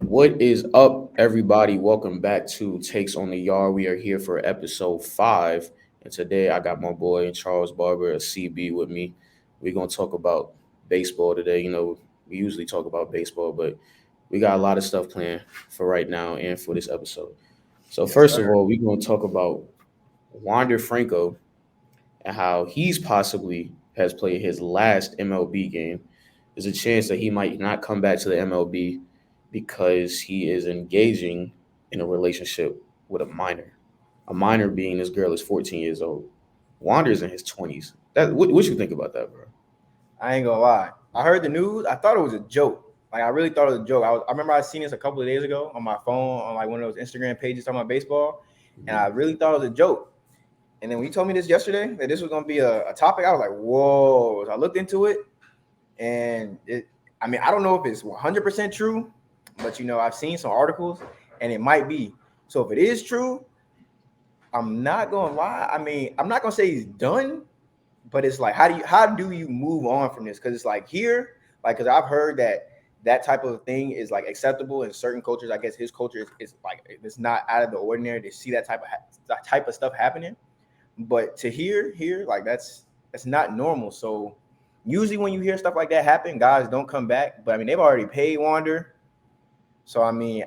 What is up, everybody? Welcome back to Takes on the Yard. We are here for episode 5. And today I got my boy Charles Barber, a CB, with me. We're going to talk about baseball today. We usually talk about baseball, but we got a lot of stuff planned for right now and for this episode. So, Yes, first of sir. all, we're going to talk about Wander Franco and how he's possibly has played his last MLB game. There's a chance that he might not come back to the MLB because he is engaging in a relationship with a minor. A minor being this girl is 14 years old. Wander's in his 20s. What you think about that, bro? I ain't gonna lie. I heard the news. I thought it was a joke. Like I really thought it was a joke. I remember I seen this a couple of days ago on my phone on like one of those Instagram pages talking about baseball, and I really thought it was a joke. And then when you told me this yesterday that this was gonna be a topic, I was like, whoa. So I looked into it, and it. I mean, I don't know if it's 100% true, but I've seen some articles, and it might be. So if it is true, I'm not gonna lie. I mean, I'm not gonna say he's done, but it's like how do you move on from this? Because it's like here, like because I've heard that type of thing is like acceptable in certain cultures. I guess his culture is like it's not out of the ordinary to see that type of stuff happening. But to hear like that's not normal. So usually when you hear stuff like that happen, guys don't come back. But I mean they've already paid Wander. So I mean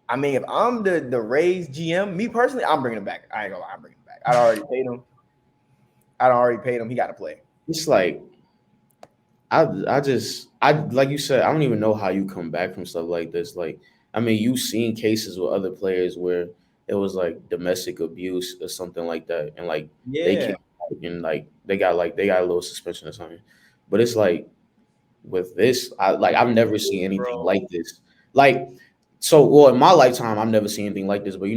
if I'm the Rays GM, me personally, I'm bringing him back. I ain't gonna lie, I'm bringing him back. I already paid him. He got to play. It's like I like you said, I don't even know how you come back from stuff like this. Like, I mean, you've seen cases with other players where it was like domestic abuse or something like that, and like they Yeah, came back and like they got a little suspension or something. But it's like with this, I've never seen anything bro. like this. Like, so well in my lifetime, I've never seen anything like this. But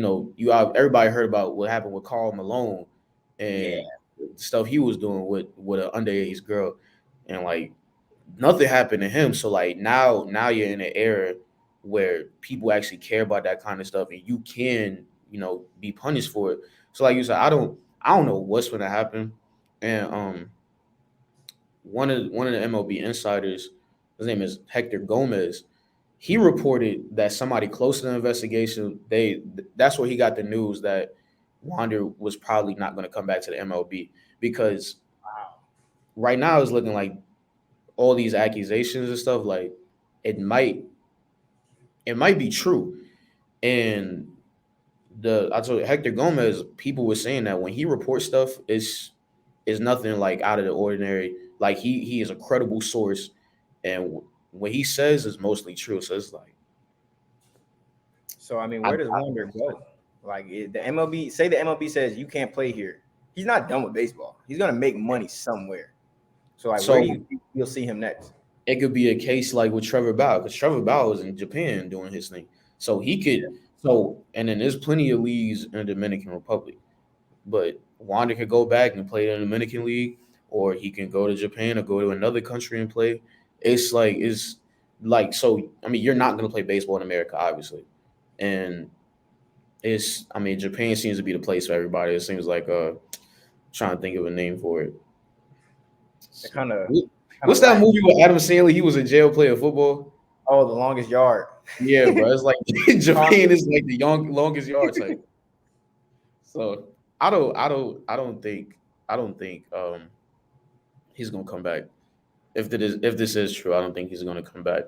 everybody heard about what happened with Carl Malone Yeah. and the stuff he was doing with an underage girl, and like nothing happened to him. So like now you're in an era where people actually care about that kind of stuff, and you can be punished for it. So like you said, I don't know what's gonna happen, and one of the MLB insiders, his name is Hector Gomez. He reported that somebody close to the investigation, that's where he got the news that Wander was probably not going to come back to the MLB because Wow. right now it's looking like all these accusations and stuff like it might it might be true. And the I told Hector Gomez, people were saying that when he reports stuff, is nothing like out of the ordinary. Like he is a credible source, and what he says is mostly true. So it's like So I mean, I, where does Wander go? Like the MLB, say the MLB says you can't play here. He's not done with baseball. He's gonna make money somewhere. So like, where do so you you'll see him next? it could be a case like with Trevor Bauer because Trevor Bauer was in Japan doing his thing. So he Yeah. could and then there's plenty of leagues in the Dominican Republic. But Wanda could go back and play in the Dominican League, or he can go to Japan or go to another country and play. It's like so. I mean, you're not going to play baseball in America, obviously, and I mean, Japan seems to be the place for everybody. It seems like trying to think of a name for it. It kind of kind of What's that lack. movie with Adam Sandler? He was in jail playing football. Oh, the longest yard. Yeah, bro. It's like Huh? Japan is like the longest yard type. So I don't think he's gonna come back. If this is true, I don't think he's gonna come back.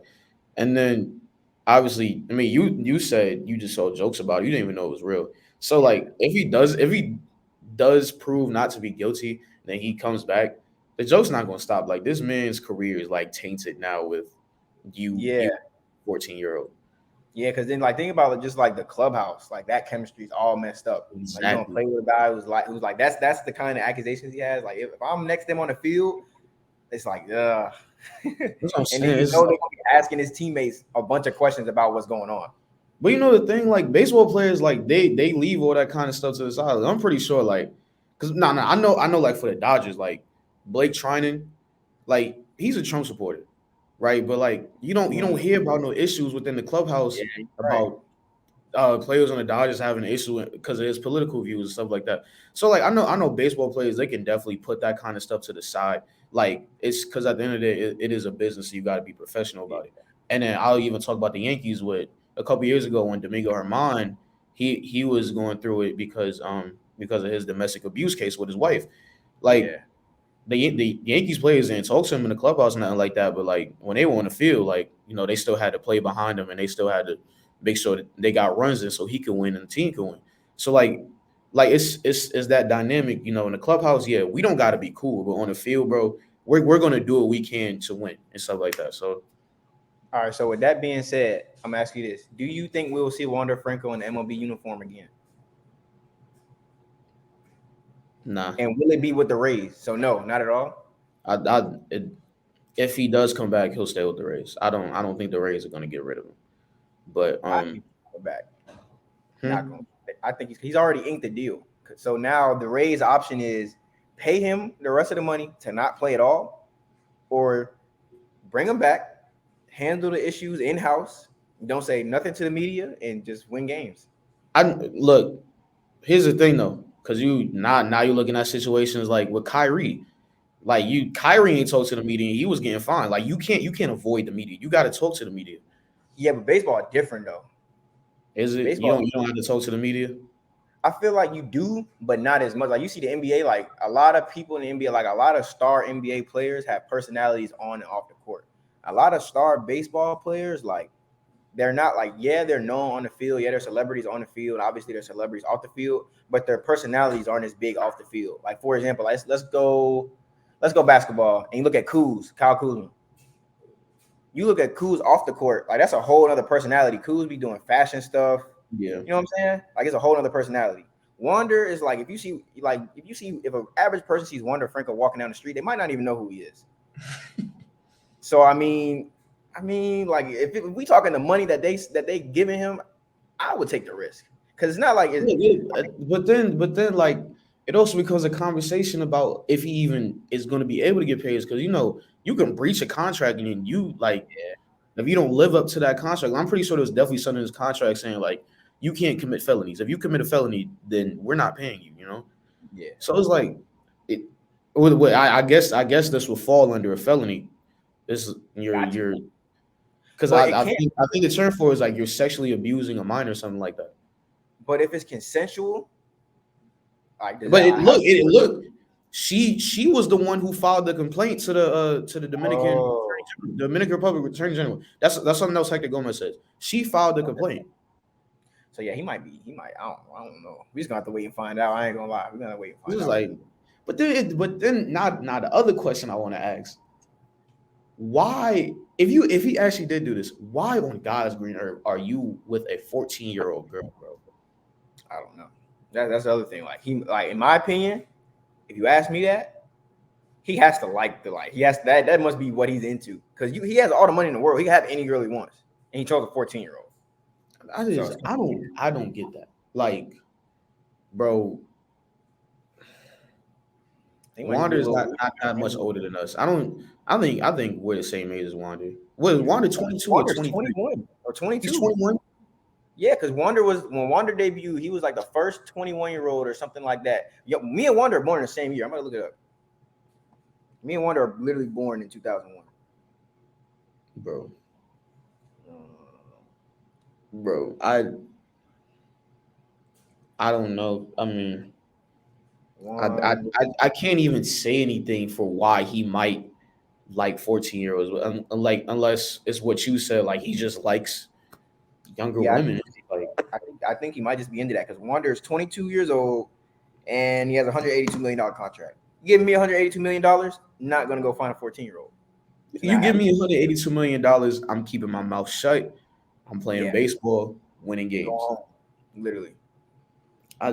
And then obviously, I mean, you said you just saw jokes about it. You didn't even know it was real. So Yeah. like, if he does prove not to be guilty, then he comes back. The joke's not gonna stop. Like this man's career is like tainted now with you Yeah. 14-year-old. Yeah, because then like think about it, just like the clubhouse, like that chemistry is all messed up. Like you gonna Exactly. play with a guy who's like that's the kind of accusations he has. Like if I'm next to him on the field, it's like and That's what I'm then saying. you It's know just they're like, gonna be asking his teammates a bunch of questions about what's going on. but you know the thing, like baseball players, like they leave all that kind of stuff to the side. I'm pretty sure, like, cause no, I know, like for the Dodgers, like Blake Trinan, like he's a Trump supporter, right? But like you don't Mm, hear about no issues within the clubhouse yeah, you're right. about players on the Dodgers having an issue because of his political views and stuff like that. So like I know baseball players, they can definitely put that kind of stuff to the side. Like it's because at the end of the day, it is a business, so you got to be professional Yeah. about it. And then I'll even talk about the Yankees with. a couple years ago when Domingo Herman he was going through it because of his domestic abuse case with his wife. Like Yeah. the Yankees players didn't talk to him in the clubhouse, nothing like that. But like when they were on the field, like they still had to play behind him, and they still had to make sure that they got runs in so he could win and the team could win. So like it's that dynamic, in the clubhouse. Yeah, we don't got to be cool, but on the field, bro, we're gonna do what we can to win and stuff like that. So All right. So with that being said, I'm gonna ask you this: do you think we will see Wander Franco in the MLB uniform again? nah, And will it be with the Rays? So no, not at all. if he does come back, he'll stay with the Rays. I don't think the Rays are gonna get rid of him. But I think he'll go back. Not hmm, going. I think he's already inked the deal. So now the Rays' option is pay him the rest of the money to not play at all, or bring him back, handle the issues in house, don't say nothing to the media, and just win games. I look. Here's the thing though, because now you're looking at situations like with Kyrie. Like Kyrie ain't talk to the media. He was getting fined. Like you can't avoid the media. You got to talk to the media. Yeah, but baseball is different though. Is it? You Baseball, don't have to talk to the media. I feel like you do, but not as much. Like you see the NBA, like a lot of people in the NBA, like a lot of star NBA players have personalities on and off the court. A lot of star baseball players, like they're not like, yeah, they're known on the field. Yeah, they're celebrities on the field. Obviously, they're celebrities off the field, but their personalities aren't as big off the field. Like, for example, let's go basketball and you look at Kyle Kuzma. You look at Kuz off the court, like that's a whole other personality. Kuz be doing fashion stuff. Yeah. You know what I'm saying? Like it's a whole other personality. Wander is like if an average person sees Wander Franco walking down the street, they might not even know who he is. So I mean, like if we talking the money that they giving him, I would take the risk because it's not like it's But then like it also becomes a conversation about if he even is going to be able to get paid. Because you can breach a contract and then you like if you don't live up to that contract. I'm pretty sure there's definitely something in his contract saying like you can't commit felonies. If you commit a felony, then we're not paying you. yeah. So it's like it. I guess this will fall under a felony. This is Gotcha. you're because But it I can't. think the term for it is like you're sexually abusing a minor or something like that. But if it's consensual, like does But that, look, she was the one who filed the complaint to the oh, Dominican Republic Attorney General. That's something else Hector Gomez says. She filed the complaint. so yeah, he might. I don't know. We just gonna have to wait and find out. I ain't gonna lie. We're gonna wait and This find is out. like, but then not the other question I want to ask. Why, if he actually did do this, why on God's green earth are you with a 14-year-old girl, bro? I don't know. That's the other thing. Like in my opinion, if you ask me that, he has to like the like. He has that must be what he's into because he has all the money in the world. He can have any girl he wants, and he chose a 14-year-old. I don't get that. Like, bro, Wander's not much older than us. I think we're the same age as Wander. What is Wander 22 or Wander's 23? 21 or 22. He's 21. Yeah, because when Wander debuted, he was like the first 21-year-old or something like that. Yo, me and Wander are born in the same year. I'm gonna look it up. Me and Wander are literally born in 2001. Bro, I don't know. I mean, I can't even say anything for why he might like 14-year-olds, unless it's what you said, like he just likes younger women. Like, I think he might just be into that because Wander is 22 years old and he has a $182 million contract. You giving me $182 million? Not gonna go find a 14-year-old. You give me $182 million, I'm keeping my mouth shut. I'm playing baseball, winning games. Literally. I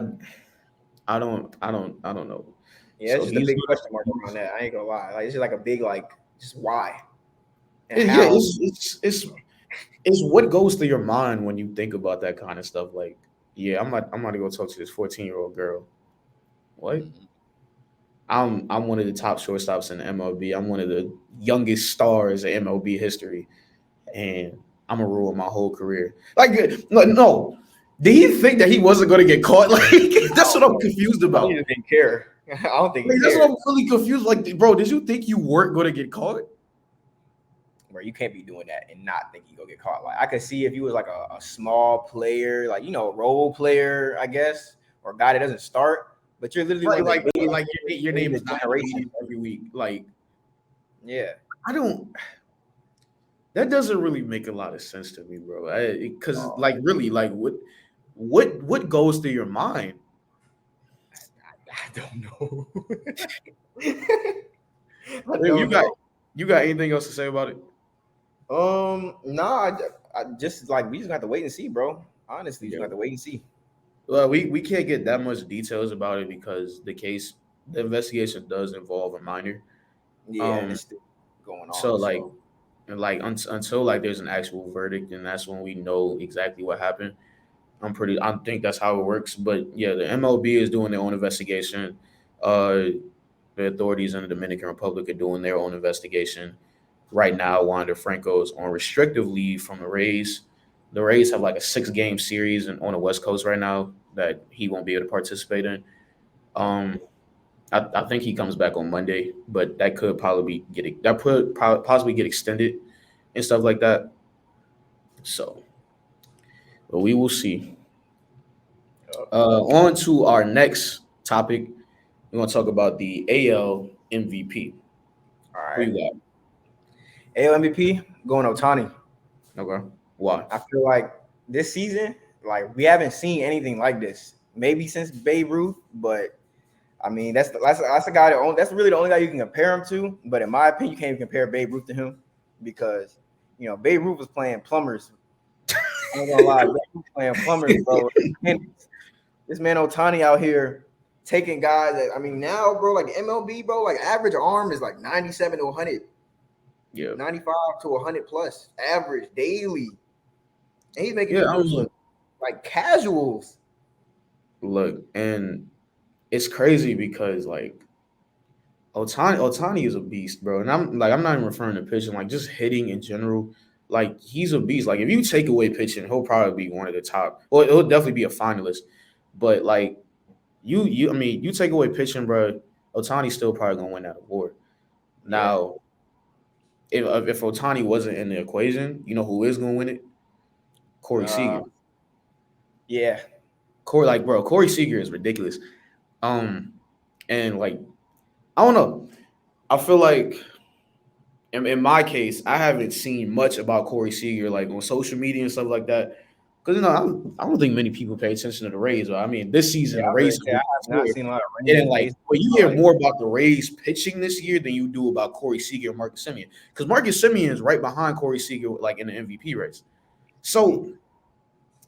don't know. Yeah, it's just a big question mark around that. I ain't gonna lie. Like it's just like a big just why. Yeah, it's what goes through your mind when you think about that kind of stuff. Like, yeah, I'm about to go talk to this 14-year-old girl. What? I'm one of the top shortstops in the MLB. I'm one of the youngest stars in MLB history, and I'm gonna ruin my whole career. Like, no. Did he think that he wasn't going to get caught? Like, that's what I'm confused about. He just didn't care. I don't think that's what I'm really confused. Like, bro, did you think you weren't going to get caught? where you can't be doing that and not think you go get caught. Like I could see if you was like a small player, like role player, I guess, or a guy that doesn't start, but you're literally one Right, of the like biggest your in name the is not in the media generation. every week. Like Yeah. I don't. That doesn't really make a lot of sense to me, bro. Because like really, like what goes through your mind? I don't know. I If don't know. you got anything else to say about it? Nah, I just like we just got to wait and see, bro. Honestly, just Yeah. got to wait and see. Well, we can't get that much details about it because the investigation does involve a minor. Yeah, and Um, it's still going so on. like So and like until like there's an actual verdict, and that's when we know exactly what happened. I think that's how it works. But yeah, the MLB is doing their own investigation. Uh, the authorities in the Dominican Republic are doing their own investigation right now. Wander Franco is on restrictive leave from the Rays. The Rays have like a 6 game series on the West Coast right now that he won't be able to participate in. Um, I think he comes back on Monday, but that could probably possibly get extended and stuff like that. So, but we will see. On to our next topic. We're gonna talk about the AL MVP. all Who right, you AL MVP going Otani. got? Okay. Why? I feel like this season, like we haven't seen anything like this. Maybe since Babe Ruth, but I mean that's a guy that's really the only guy you can compare him to. But in my opinion, you can't even compare Babe Ruth to him because Babe Ruth was playing plumbers. I'm not gonna lie, Babe Ruth was playing plumbers, bro. And this man Otani out here taking guys that I mean now, bro, like MLB, bro, like average arm is like 97 to 100, Yeah. 95 to 100 plus average daily. And he's making Yeah. these I dudes mean, look like casuals. look, and it's crazy because like Otani is a beast, bro. And I'm not even referring to pitching, like just hitting in general. Like he's a beast. Like if you take away pitching, he'll probably be one of the top. Well, he'll definitely be a finalist. But like I mean, you take away pitching, bro. Otani's still probably gonna win that award. Yeah. Now, if Otani wasn't in the equation, you know who is gonna win it? Corey Uh, Seager. yeah. Corey Seager is ridiculous. Um, and like I don't know. I feel like in my case, I haven't seen much about Corey Seager like on social media and stuff like that. Because I don't think many people pay attention to the Rays. But I mean, this Yeah, season the I really Rays say I have have not been seen a lot of and Rays like, baseball. well, you hear Like, more about the Rays pitching this year than you do about Corey Seager and Marcus Semien. Because Marcus Semien is right behind Corey Seager, like in the MVP race. So,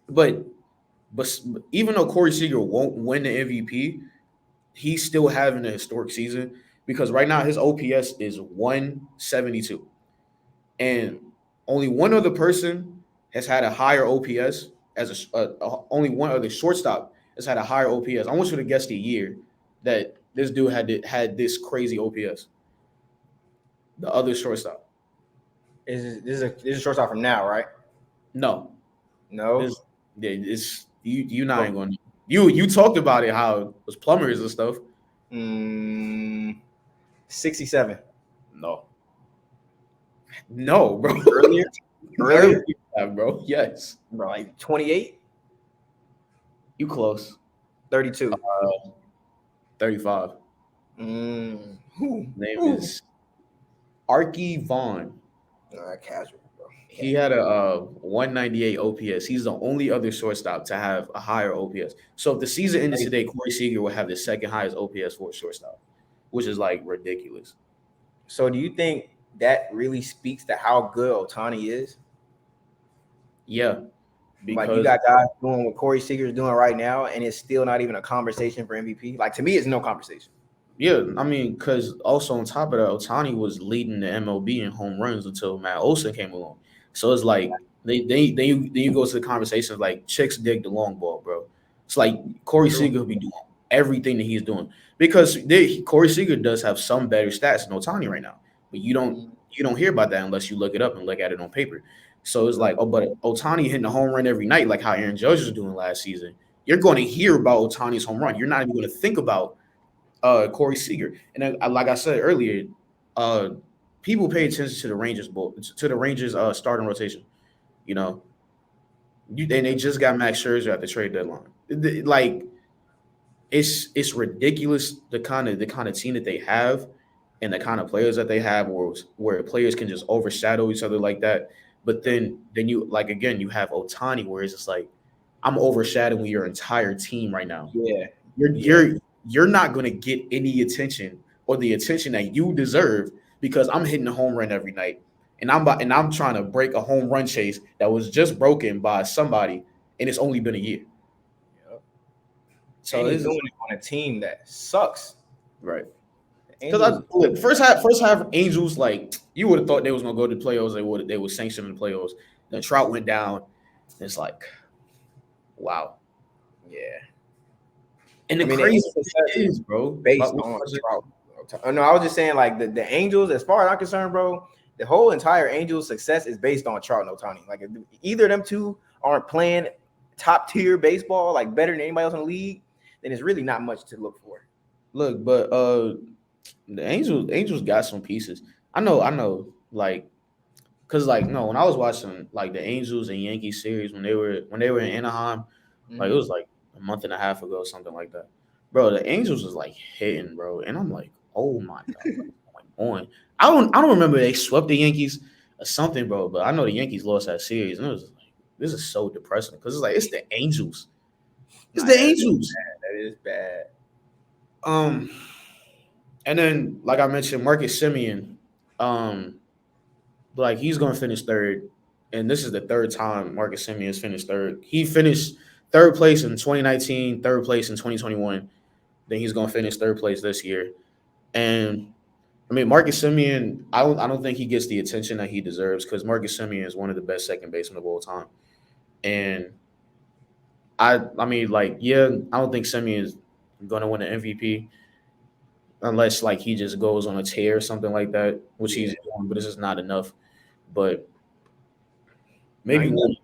but but even though Corey Seager won't win the MVP, he's still having a historic season because right now his OPS is 172, and only one other person has had a higher OPS only one other shortstop has had a higher OPS. I want you to guess the year that this dude had this crazy OPS. The other shortstop. this is a shortstop from now, right? No, No. this it's you not From even going. You talked about it how it was plumbers and stuff. mm, 67. No, no, bro. Earlier? Early, Earlier? bro. Yes, Bro, like 28, you close. 32. 35. Who? Name Who? is Arky Vaughn. Casual, bro. He Casual. had a 198 OPS. He's the only other shortstop to have a higher OPS. So if the season ended today, Corey Seager would have the second highest OPS for a shortstop, which is like ridiculous. So do you think that really speaks to how good Otani is? Yeah, Like you because got guys doing what Corey Seager is doing right now, and it's still not even a conversation for MVP. Like to me, it's no conversation. yeah, I mean, because also on top of that, Otani was leading the MLB in home runs until Matt Olson came along. So it's like then you go to the conversations like chicks dig the long ball, bro. It's like Corey True. Seager will be doing everything that he's doing because Corey Seager does have some better stats than Otani right now, but you don't hear about that unless you look it up and look at it on paper. So it's like, oh, but Otani hitting a home run every night, like how Aaron Judge was doing last season. You're going to hear about Otani's home run. You're not even going to think about Corey Seager. And then, like I said earlier, uh, people pay attention to the Rangers starting rotation. You know, and they just got Max Scherzer at the trade deadline. Like it's ridiculous the kind of team that they have and the kind of players that they have where players can just overshadow each other like that. But then you like again you have Otani where it's just like I'm overshadowing your entire team right now. Yeah, You're yeah, you're you're not gonna get any attention or the attention that you deserve because I'm hitting a home run every night. And I'm trying to break a home run chase that was just broken by somebody and it's only been a year. yep. So And he's this doing is it on a team that sucks. right. The Because I Angels, look first half Angels like you would have thought they was gonna go to the playoffs. They would sanction the playoffs. Then Trout went down. It's like wow. yeah. And I the mean, the crazy Angels' thing success is is, bro. based on Trout. Oh, no, I was just saying, like the Angels, as far as I'm concerned, bro, the whole entire Angels' success is based on Trout and Otani. Like, if either of them two aren't playing top tier baseball, like better than anybody else in the league, then it's really not much to look for. Look, but the Angels got some pieces. I know, like, cause like no, when I was watching like the Angels and Yankees series when they were in Anaheim, like it Mm-hmm. was like a month and a half ago, something like that. Bro, the Angels was like hitting, bro, and I'm like, oh my god, what is going on? I don't remember they swept the Yankees or something, bro, but I know the Yankees lost that series, and it was like this is so depressing because it's like it's the Angels, it's Nah, the that Angels. is bad. Um, and then like I mentioned, Marcus Simeon, um, like he's gonna finish third, and this is the third time Marcus Simeon has finished third. He finished third place in 2019, third place in 2021. Then he's gonna finish third place this year. And I mean, Marcus Simeon, I don't think he gets the attention that he deserves because Marcus Simeon is one of the best second basemen of all time. And I mean, like, yeah, I don't think Simeon is gonna win an MVP unless like he just goes on a tear or something like that, which Yeah, he's doing, but this is not enough. But no, maybe one.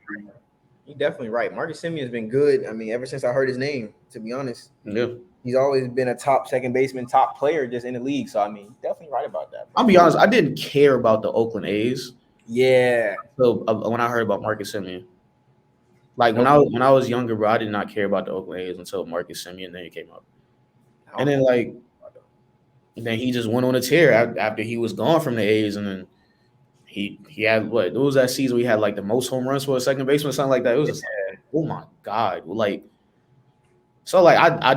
he definitely right. Marcus Simeon has been good. I mean, ever since I heard his name, to be honest, Yeah. he's always been a top second baseman, top player just in the league. So I mean, he's definitely right about that, I'll bro. be honest, I didn't care about the Oakland A's Yeah, so when I heard about Marcus Simeon. Like when nope. I was younger, bro, I did not care about the Oakland A's until Marcus Simeon then he came up. I And don't then know. like then he just went on a tear after he was gone from the A's, and then he had what? It was that season we had like the most home runs for a second baseman, or something like that. It was just like, oh my god, like so like I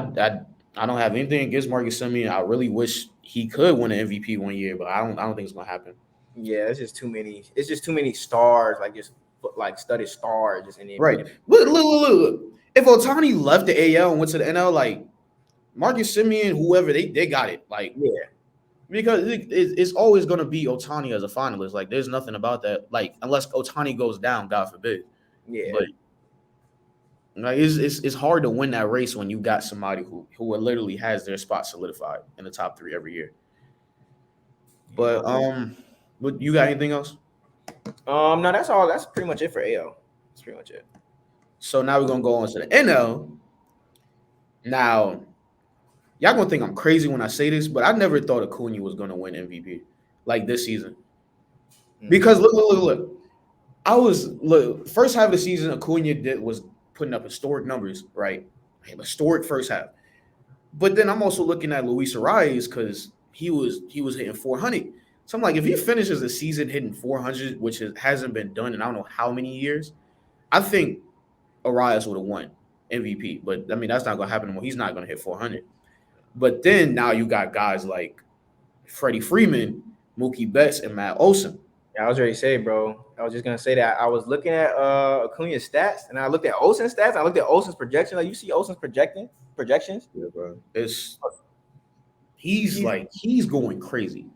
don't have anything against Marcus Simeon. I really wish he could win an MVP one year, but I don't think it's gonna happen. Yeah, it's just too many. It's just too many stars, like just like studded stars, just in the Right? NBA. Look. If Otani left the AL and went to the NL, like Marcus Simeon, whoever they got it, like Yeah, because it's always gonna be Otani as a finalist. Like there's nothing about that. Like unless Otani goes down, God forbid. yeah. But like it's hard to win that race when you got somebody who literally has their spot solidified in the top three every year. Yeah. But but you got anything else? No, that's all. That's pretty much it for AL. That's pretty much it. So now we're gonna go on to the NL. Now, y'all gonna think I'm crazy when I say this, but I never thought Acuna was gonna win MVP like this season. Because look. I was first half of the season, Acuna was putting up historic numbers, right? Historic first half. But then I'm also looking at Luis Arias because he was hitting 400. So I'm like, if he finishes the season hitting 400, which hasn't been done in I don't know how many years, I think Arias would have won MVP. But I mean, that's not gonna happen anymore. He's not gonna hit 400. But then now you got guys like Freddie Freeman, Mookie Betts, and Matt Olson. Yeah, I was ready to say, bro. I was just gonna say that I was looking at Acuna's stats, and I looked at Olsen's stats. I looked at Olsen's projection. Like you see Olsen's projections. Yeah, bro. He's going crazy.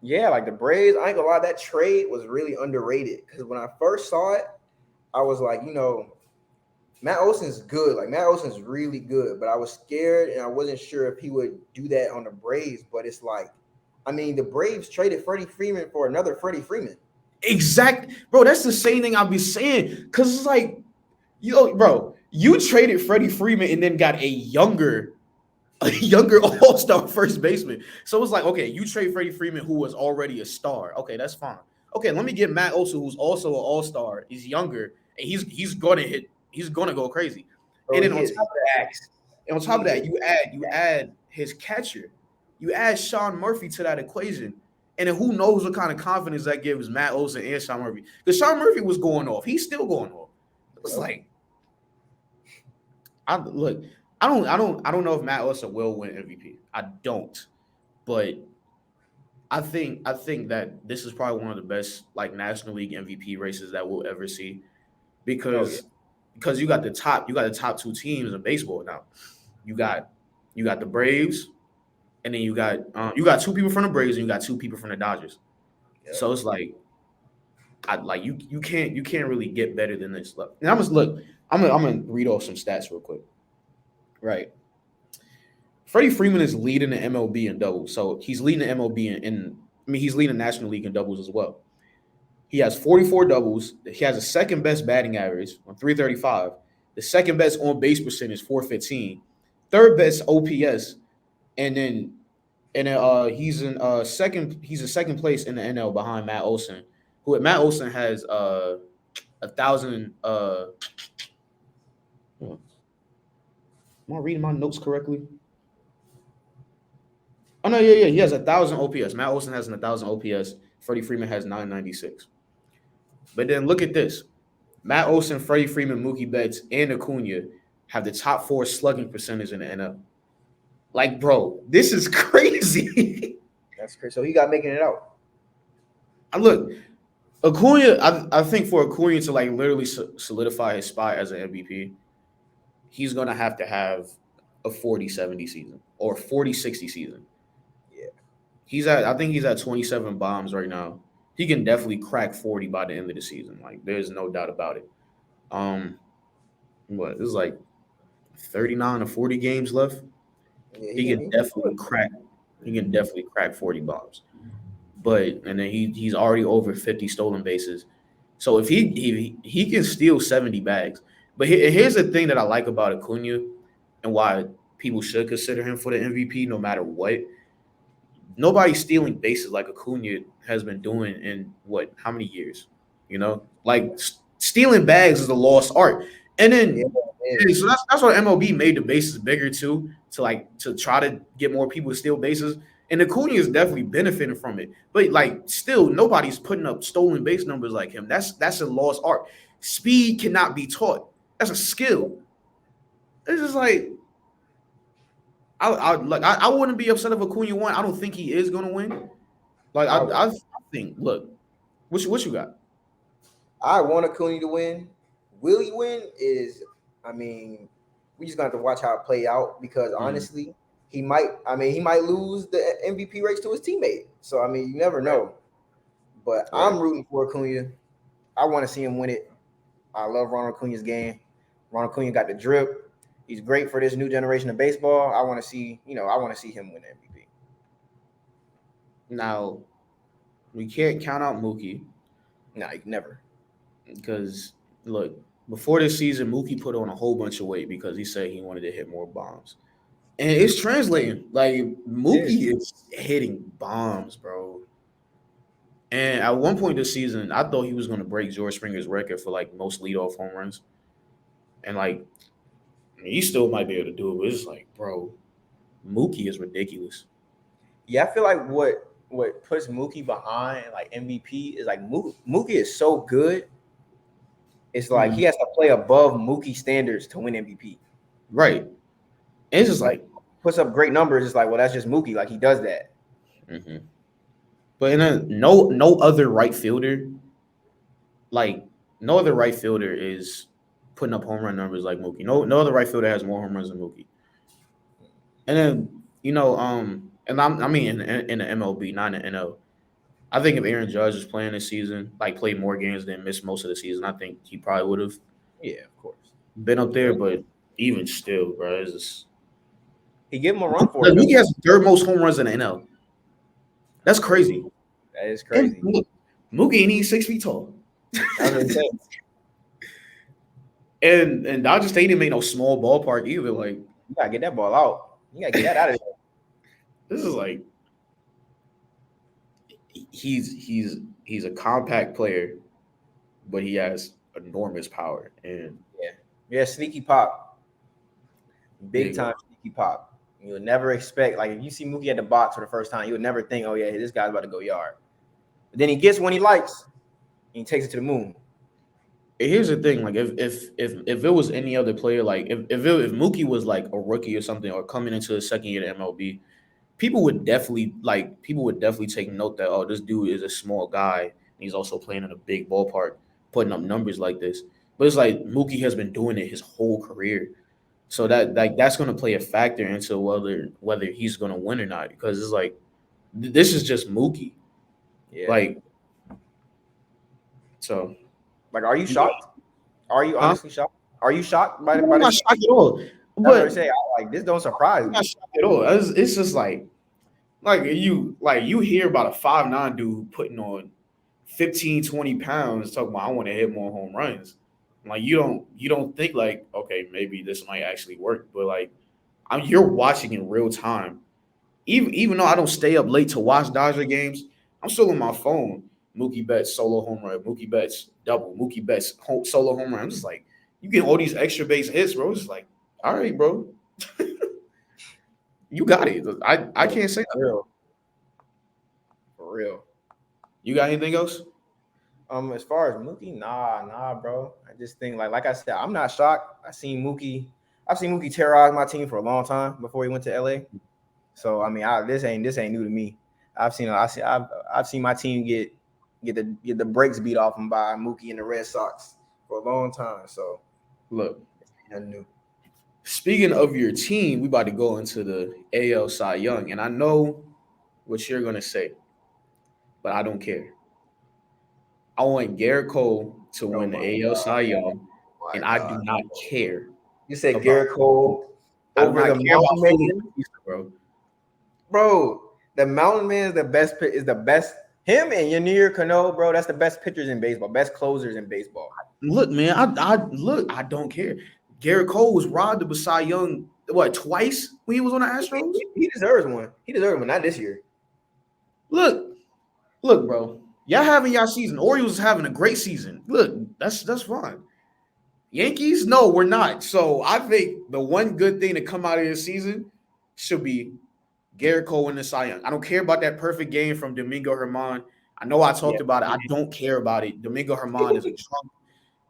Yeah, like the Braves. I ain't gonna lie, that trade was really underrated because when I first saw it, I was like, Matt Olson's good. Like Matt Olson's really good, but I was scared and I wasn't sure if he would do that on the Braves. But it's like, I mean, the Braves traded Freddie Freeman for another Freddie Freeman. Exact, bro. That's the same thing I'll be saying. Cause it's like, bro, you traded Freddie Freeman and then got a younger a younger all-star first baseman. So it's like, okay, you trade Freddie Freeman, who was already a star. Okay, that's fine. Okay, let me get Matt Olson, who's also an all-star. He's younger, and he's gonna hit. He's gonna go crazy. Bro, And then he is facts. on top of He that, is facts. you add his catcher. You add Sean Murphy to that equation. And then who knows what kind of confidence that gives Matt Olson and Sean Murphy. Because Sean Murphy was going off. He's still going off. It was like, I look, I don't know if Matt Olson will win MVP. I don't. But I think that this is probably one of the best like National League MVP races that we'll ever see. Oh yeah. Because you got the top two teams in baseball now. You got the Braves, and then you got two people from the Braves and you got two people from the Dodgers. Yeah. So it's like you can't really get better than this. And I'm just look. I'm gonna read off some stats real quick. Right. Freddie Freeman is leading the MLB in doubles. So he's leading the MLB he's leading the National League in doubles as well. He has 44 doubles. He has the second best batting average on 335. The second best on base percentage 415. Third best OPS, and then he's in second place in the NL behind Matt Olson, who Matt Olson has 1,000 am I reading my notes correctly? Oh no, yeah, he has 1,000 OPS. Matt Olson has 1,000 OPS. Freddie Freeman has 996. But then look at this: Matt Olson, Freddie Freeman, Mookie Betts, and Acuna have the top 4 slugging percentage in the NL. Like, bro, this is crazy. That's crazy. So he got making it out. Look, Acuna. I think for Acuna to like literally solidify his spot as an MVP, he's gonna have to have a 40-70 season or 40-60 season. Yeah. I think he's at 27 bombs right now. He can definitely crack 40 by the end of the season. Like, there's no doubt about it. What it's like 39 or 40 games left. Yeah, He can definitely crack. He can definitely crack 40 bombs. But and then he's already over 50 stolen bases. So if he can steal 70 bags. But here's the thing that I like about Acuna and why people should consider him for the MVP no matter what. Nobody's stealing bases like Acuna has been doing in what, how many years? You know, like stealing bags is a lost art. And then so that's why MLB made the bases bigger too, to try to get more people to steal bases. And Acuna is definitely benefiting from it. But like still nobody's putting up stolen base numbers like him. That's a lost art. Speed cannot be taught. That's a skill. It's just like I wouldn't be upset if Acuna won. I don't think he is gonna win. Like I think, look, what you got? I want Acuna to win. Will he win? I mean, we just got to watch how it play out because honestly, he might. I mean, he might lose the MVP race to his teammate. So I mean, you never know. But I'm rooting for Acuna. I want to see him win it. I love Ronald Acuna's game. Ronald Acuna got the drip. He's great for this new generation of baseball. I want to see him win the MVP. Now, we can't count out Mookie. No, never. Because look, before this season, Mookie put on a whole bunch of weight because he said he wanted to hit more bombs. And it's translating. Like Mookie is hitting bombs, bro. And at one point this season, I thought he was going to break George Springer's record for like most leadoff home runs. And like, he still might be able to do it, but it's like, bro, Mookie is ridiculous. Yeah, I feel like what puts Mookie behind like MVP is like Mookie is so good. It's like he has to play above Mookie standards to win MVP. Right. And it's just like puts up great numbers. It's like, well, that's just Mookie. Like he does that. Mm-hmm. But no other right fielder, no other right fielder is putting up home run numbers like Mookie. No other right fielder has more home runs than Mookie. And then and I mean in the MLB, not in the NL. I think if Aaron Judge was playing this season, like played more games than missed most of the season, I think he probably would have. Yeah, of course. Been up there, but even still, bro, it's just he gave him a run for it. He has the third most home runs in the NL. That's crazy. That is crazy. And look, Mookie ain't even 6 feet tall. And Dodger Stadium ain't no small ballpark either. Like you gotta get that ball out. You gotta get that out of there. This is like he's a compact player, but he has enormous power. And Yeah. Yeah, sneaky pop. there you Big time go. sneaky pop. You'll never expect, like, if you see Mookie at the box for the first time, you would never think, oh, yeah, this guy's about to go yard. But then he gets one he likes, and he takes it to the moon. Here's the thing, like if it was any other player, like if Mookie was like a rookie or something, or coming into his second year in MLB, people would definitely take note that, oh, this dude is a small guy and he's also playing in a big ballpark, putting up numbers like this. But it's like Mookie has been doing it his whole career, so that's going to play a factor into whether he's going to win or not, because it's like this is just Mookie, Yeah. like so. Like, are you shocked? Are you Huh? honestly shocked? Are you shocked by I'm not this? shocked at all, That's what I but say. Like, this don't surprise I'm me. not shocked at all. It's just you hear about a 5'9" dude putting on 15, 20 pounds, talking about I want to hit more home runs. Like you don't think like, okay, maybe this might actually work, but like you're watching in real time. Even though I don't stay up late to watch Dodger games, I'm still on my phone. Mookie Betts solo home run, Mookie Betts double, Mookie Betts solo home run. I'm just like, you get all these extra base hits, bro. It's like, all right, bro, you got it. I can't say For nothing. real. For real. You got anything else? As far as Mookie, nah, bro. I just think, like I said, I'm not shocked. I've seen Mookie terrorize my team for a long time before he went to LA. So I mean, this ain't new to me. I've seen my team get the brakes beat off them by Mookie and the Red Sox for a long time. So Look, nothing new. speaking of your team, we about to go into the AL Cy Young, and I know what you're gonna say, but I don't care. I want Garrett Cole to Oh win the my AL Cy Young, my and I do God. not care You said about. Garrett Cole I do over not the care about Mountain Philly, Man, bro. bro. The Mountain Man is the best. Him and Yanir Cano, bro. That's the best pitchers in baseball, best closers in baseball. Look, man, I don't care. Garrett Cole was robbed of a Cy Young what twice when he was on the Astros. He deserves one. He deserves one. Not this year. Look, look, bro. Y'all having y'all season. Orioles is having a great season. Look, that's fine. Yankees, no, we're not. So I think the one good thing to come out of this season should be Garrett Cole and the Cy Young. I don't care about that perfect game from Domingo Herman. I know I Yeah. talked about it. I don't care about it. Domingo Herman is a drunk.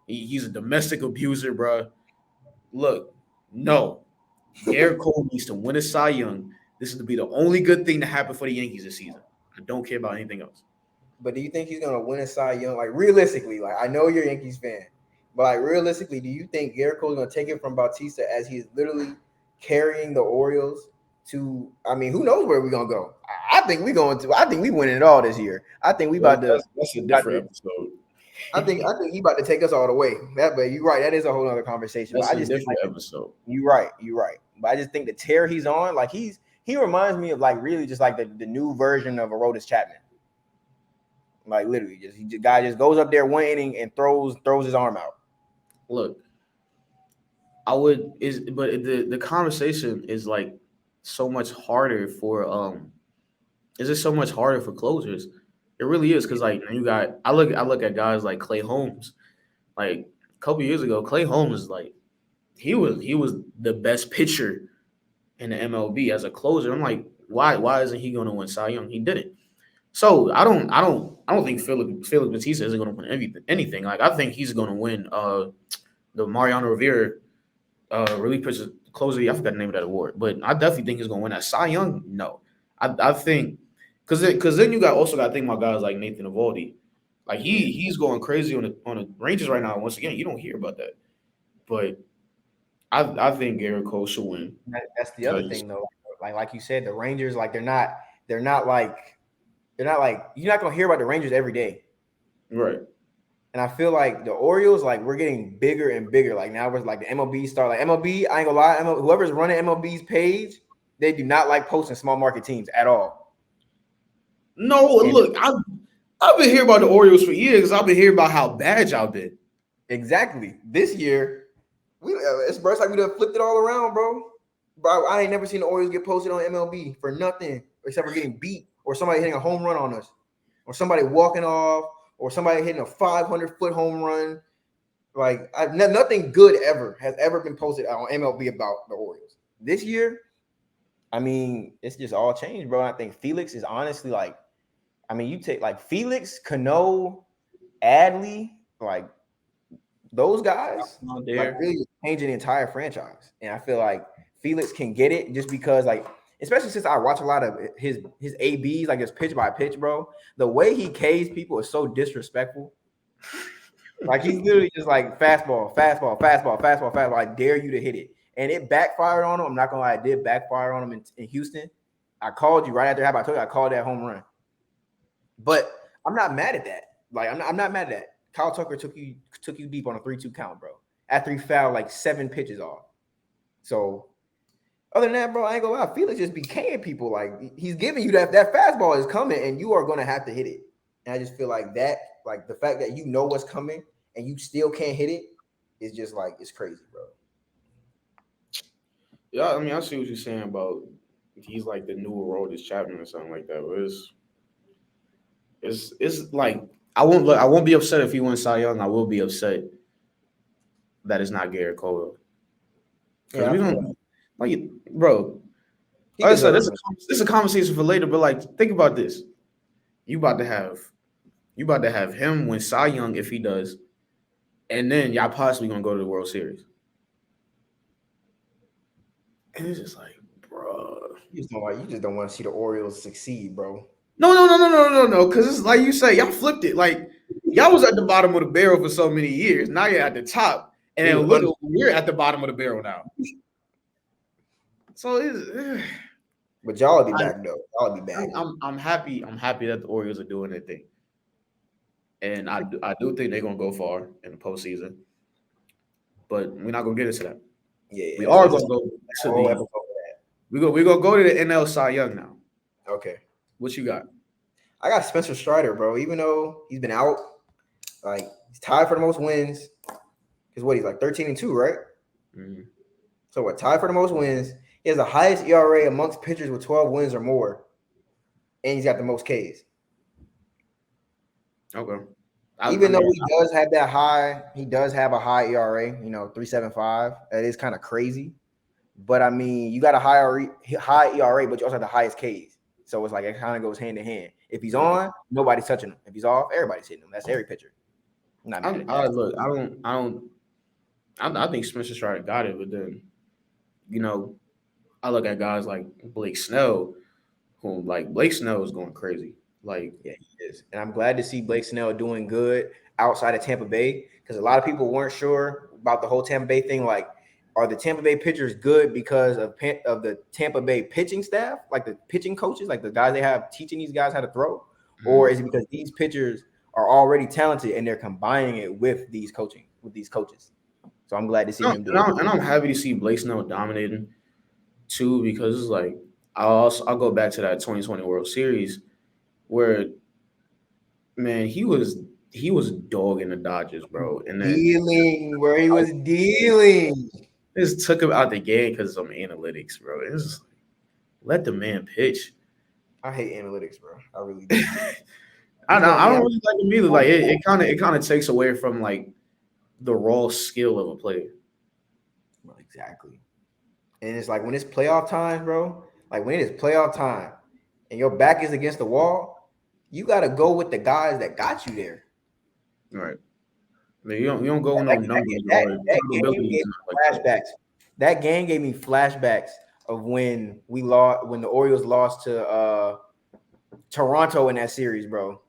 He's a domestic abuser, bro. Look, no. Garrett Cole needs to win a Cy Young. This is to be the only good thing to happen for the Yankees this season. I don't care about anything else. But do you think he's gonna win a Cy Young? Like realistically, like I know you're a Yankees fan, but like realistically, do you think Garrett Cole's gonna take it from Bautista as he's literally carrying the Orioles to? I mean, who knows where we're gonna go? I think we going to. I think we winning it all this year. I think we about to. That's a about different to- episode. I think he about to take us all the way. But you're right. That is a whole other conversation. That's But I a just think different episode. you're right. You're right. But I just think the tear he's on, like he reminds me of like really just like the new version of Aroldis Chapman. Like literally, guy just goes up there one inning and throws his arm out. Look, but the conversation is like so much harder for is it so much harder for closers? It really is, because like I look at guys like Clay Holmes. Like a couple years ago, Clay Holmes, like he was the best pitcher in the MLB as a closer. I'm like, why isn't he going to win Cy Young? He didn't. So I don't think Felix Bautista isn't going to win anything. Like I think he's going to win the Mariano Rivera relief pitcher closer. I forgot the name of that award, but I definitely think he's going to win that. Cy Young, no. I think because then you also got to think about guys like Nathan Eovaldi. Like he's going crazy on the Rangers right now. Once again, you don't hear about that, but I think Garrett Cole should win. That's the other thing though. Like you said, the Rangers they're not like you're not gonna hear about the Rangers every day. Right. And I feel like the Orioles, like we're getting bigger and bigger. Like now we're like the MLB start. Like MLB, I ain't gonna lie, whoever's running MLB's page, they do not like posting small market teams at all. No, And look, I've been hearing about the Orioles for years. I've been hearing about how bad y'all been. exactly this year, it's like we done flipped it all around, bro. Bro, I ain't never seen the Orioles get posted on MLB for nothing except for getting beat or somebody hitting a home run on us or somebody walking off or somebody hitting a 500-foot home run. Like nothing good has ever been posted on MLB about the Orioles. This year, I mean, it's just all changed, bro. I think Felix is honestly like, I mean, you take like Felix, Cano, Adley, like those guys, Out like there. really changing the entire franchise. And I feel like Felix can get it just because, like, especially since I watch a lot of his ABs, like his pitch by pitch, bro. The way he K's people is so disrespectful. Like he's literally just like fastball, fastball, fastball, fastball, fastball. I dare you to hit it. And it backfired on him. I'm not gonna lie, it did backfire on him in Houston. I called you right after I told you I called that home run. But I'm not mad at that. Like I'm not mad at that. Kyle Tucker took you deep on a 3-2 count, bro. After he fouled like 7 pitches off. So other than that, bro, I ain't gonna lie. Felix just be K'ing people. Like he's giving you that fastball is coming, and you are gonna have to hit it. And I just feel like that, like the fact that you know what's coming and you still can't hit it, is just like it's crazy, bro. Yeah, I mean, I see what you're saying about he's like the new Aroldis Chapman or something like that. But it's like I won't be upset if he wins Cy Young. I will be upset that it's not Garrett Cole because Yeah, we I feel don't like bro. he Like I said, deserves it. this is a conversation for later. But like, think about this: you about to have him win Cy Young if he does, and then y'all possibly gonna go to the World Series. And it's just like, bro. You just don't want to see the Orioles succeed, bro. No. Because it's like you say, y'all flipped it. Like y'all was at the bottom of the barrel for so many years. Now you're at the top, and He then was look, we're at the bottom of the barrel now. So it's. but y'all will be I, back though. Y'all will be back. I'm happy. I'm happy that the Orioles are doing their thing, and I do think they're gonna go far in the postseason. But we're not gonna get into that. Yeah, We are that's gonna go a to whole the. episode for We gonna go to the NL Cy Young now. that. Okay. What you got? I got Spencer Strider, bro. Even though he's been out, like he's tied for the most wins. Because what he's like 13-2, right? Mm-hmm. So what? Tied for the most wins. He has the highest ERA amongst pitchers with 12 wins or more, and he's got the most Ks. Okay. Even though he does have that high, he does have a high ERA. 3.75. That is kind of crazy. But I mean, you got a high ERA, but you also have the highest Ks. So it's like it kind of goes hand in hand. If he's on, nobody's touching him. If he's off, everybody's hitting him. That's every pitcher. I'm not mad at that. Look, I think Spencer Strider got it, but then, I look at guys like Blake Snell, who like Blake Snell is going crazy. Like, Yeah, he is. And I'm glad to see Blake Snell doing good outside of Tampa Bay because a lot of people weren't sure about the whole Tampa Bay thing. Like, are the Tampa Bay pitchers good because of the Tampa Bay pitching staff, like the pitching coaches, like the guys they have teaching these guys how to throw? Or is it because these pitchers are already talented and they're combining it with these coaches? So I'm glad to see him do it. And I'm happy to see Blake Snell dominating too, because it's like I'll go back to that 2020 World Series where, man, he was dogging the Dodgers, bro, and then Dealing where he was dealing. just took him out the game because of some analytics, bro. It's just like, let the man pitch. I hate analytics, bro. I really do. I don't really like him either. Like it kind of takes away from like the raw skill of a player. Well, exactly. And it's like when it's playoff time, bro. Like when it is playoff time, and your back is against the wall, you gotta go with the guys that got you there. Right. I mean, you don't go with no numbers That or game gave me flashbacks. That game gave me flashbacks of when the Orioles lost to Toronto in that series, bro.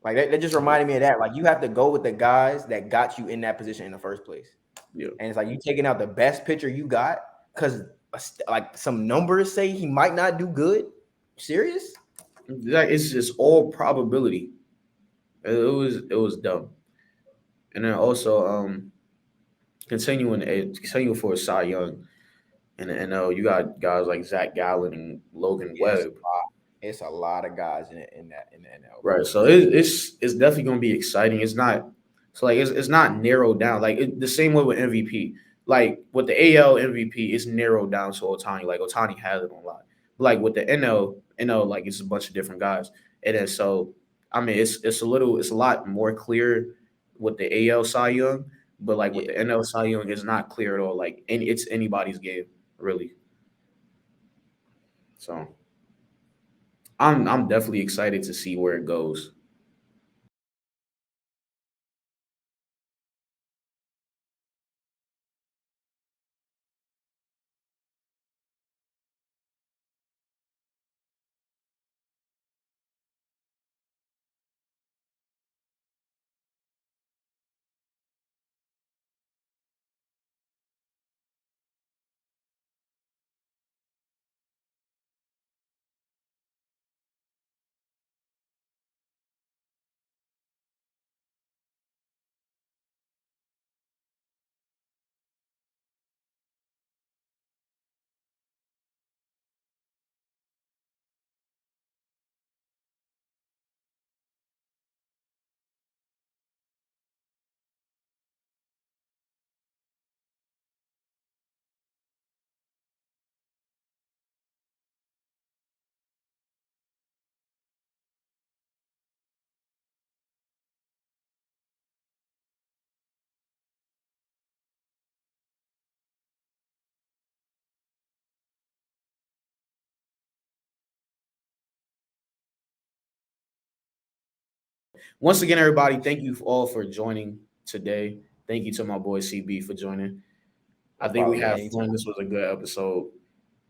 Like that just reminded me of that. Like you have to go with the guys that got you in that position in the first place. Yeah. And it's like you taking out the best pitcher you got because like some numbers say he might not do good. Serious? Like it's just all probability. It was dumb. And then also continuing for Cy Young in the NL, you got guys like Zach Gallen and Logan Webb. It's a lot of guys in the NL. Right. So it's definitely gonna be exciting. It's not it's not narrowed down. Like the same way with MVP. like with the AL MVP, it's narrowed down to Otani. Like Otani has it on lock. Like with the NL, like it's a bunch of different guys. And then so I mean it's a lot more clear with the AL Cy Young, but like with Yeah. the NL Cy Young, it's not clear at all. Like it's anybody's game, really. So I'm definitely excited to see where it goes. Once again, everybody, thank you all for joining today. Thank you to my boy CB for joining. I No think we problem, man. had Anytime. fun. This was a good episode,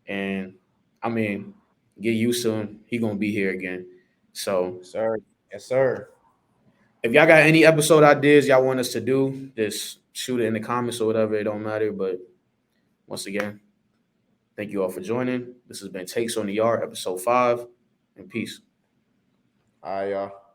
and I mean, get used to him. He gonna be here again. So Yes, sir. Yes, sir. if y'all got any episode ideas y'all want us to do, just shoot it in the comments or whatever. It don't matter. But once again, thank you all for joining. This has been Takes on the Yard, episode 5, and peace. All right, y'all.